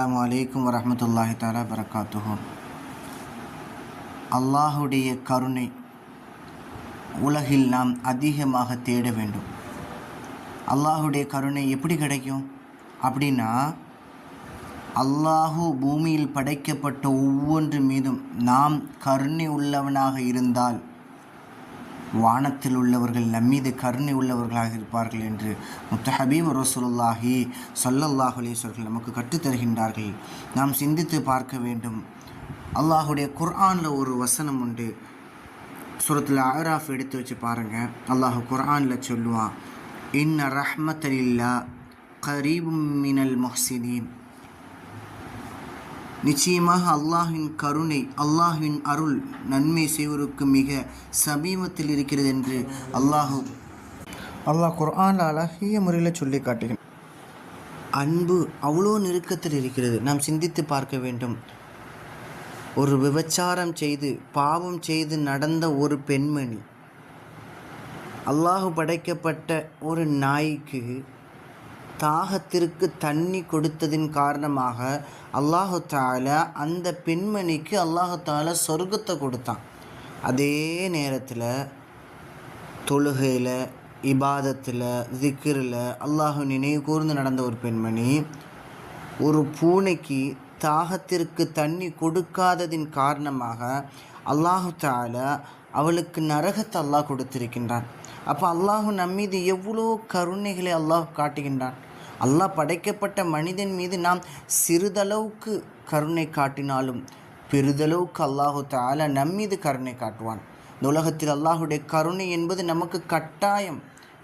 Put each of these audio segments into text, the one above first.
அஸ்ஸலாமு அலைக்கும் வரஹ்மத்துல்லாஹி தஆலா பரக்காத்துஹு. அல்லாஹுடைய கருணை உலகில் நாம் அதிகமாக தேட வேண்டும். அல்லாஹுடைய கருணை எப்படி கிடைக்கும் அப்படின்னா, அல்லாஹு பூமியில் படைக்கப்பட்ட ஒவ்வொன்று மீதும் நாம் கருணை உள்ளவனாக இருந்தால் வானத்தில் உள்ளவர்கள் நம்மீது கருணை உள்ளவர்களாக இருப்பார்கள் என்று முத்தஹபீப் ரசூலுல்லாஹி ஸல்லல்லாஹு அலைஹி வஸல்லம் நமக்கு கற்றுத்தருகின்றார்கள். நாம் சிந்தித்து பார்க்க வேண்டும். அல்லாஹுடைய குர்ஆனில் ஒரு வசனம் உண்டு. சூரத்துல் அஅராஃப் எடுத்து வச்சு பாருங்கள். அல்லாஹ் குர்ஆனில் சொல்லுவான், இன்ன ரஹ்மத்தலில்லாஹ் கரீபும் மினல் முஹ்சினீன். நிச்சயமாக அல்லாஹின் கருணை, அல்லாஹின் அருள் நன்மை செய்வோருக்கு மிக சமீபத்தில் இருக்கிறது என்று அல்லாஹ் குர்ஆனில் அழகிய முறையில் சொல்லி காட்டுகிறான். அன்பு அவ்வளோ நெருக்கத்தில் இருக்கிறது. நாம் சிந்தித்து பார்க்க வேண்டும். ஒரு விபச்சாரம் செய்து பாவம் செய்து நடந்த ஒரு பெண்மணி அல்லாஹ் படைக்கப்பட்ட ஒரு நாய்க்கு தாகத்திற்கு தண்ணி கொடுத்ததின் காரணமாக அல்லாஹு தஆலா அந்த பெண்மணிக்கு அல்லாஹு தஆலா சொர்க்கத்தை கொடுத்தான். அதே நேரத்தில் தொழுகையில், இபாதத்தில், திக்ரில் அல்லாஹ் நினைவு கூர்ந்து நடந்த ஒரு பெண்மணி ஒரு பூனைக்கு தாகத்திற்கு தண்ணி கொடுக்காததின் காரணமாக அல்லாஹு தஆலா அவளுக்கு நரகத்தை அல்லாஹ் கொடுத்திருக்கின்றான். அப்போ அல்லாஹ் நம்மீது எவ்வளோ கருணைகளை அல்லாஹ் காட்டுகின்றான். அல்லாஹ் படைக்கப்பட்ட மனிதன் மீது நாம் சிறிதளவுக்கு கருணை காட்டினாலும் பெரிதளவுக்கு அல்லாஹு தஆலா நம்மீது கருணை காட்டுவான். இந்த உலகத்தில் அல்லாஹுடைய கருணை என்பது நமக்கு கட்டாயம்.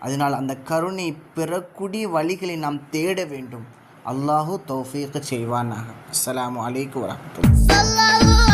அதனால் அந்த கருணை பெறக்கூடிய வழிகளை நாம் தேட வேண்டும். அல்லாஹு தௌஃபீக் செய்வானாக. அஸ்ஸலாமு அலைக்கும் வரஹ்மத்துல்லாஹி.